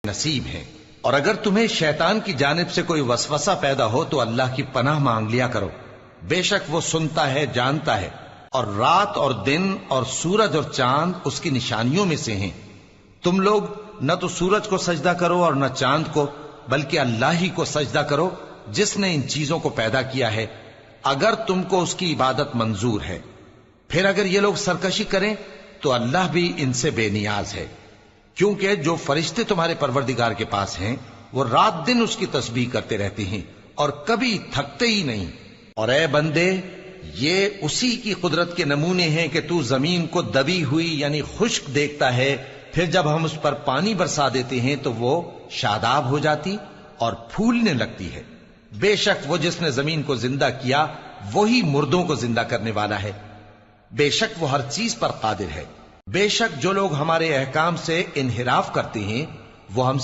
नसीब हैं। और अगर तुम्हें शैतान की जानिब से कोई वसवसा पैदा हो तो अल्लाह की पनाह मांग लिया करो, बेशक वो सुनता है, जानता है। और रात और दिन और सूरज और चांद उसकी निशानियों में से हैं। तुम लोग न तो सूरज को सजदा करो और न चांद को, बल्कि अल्लाह ही को सजदा करो जिसने इन चीजों को पैदा किया है, अगर तुमको उसकी इबादत मंजूर है। फिर अगर ये लोग सरकशी करें तो अल्लाह भी इनसे बेनियाज है, क्योंकि जो फरिश्ते तुम्हारे परवरदिगार के पास हैं वो रात दिन उसकी तस्बीह करते रहते हैं और कभी थकते ही नहीं। और ए बंदे, ये उसी की कुदरत के नमूने हैं कि तू जमीन को दबी हुई यानी खुश्क देखता है, फिर जब हम उस पर पानी बरसा देते हैं तो वो शादाब हो जाती और फूलने लगती है। बेशक वो जिसने जमीन को जिंदा किया वही मुर्दों को जिंदा करने वाला है। बेशक वो हर चीज पर कादिर है। बेशक जो लोग हमारे अहकाम से इन्हिराफ करते हैं वो हम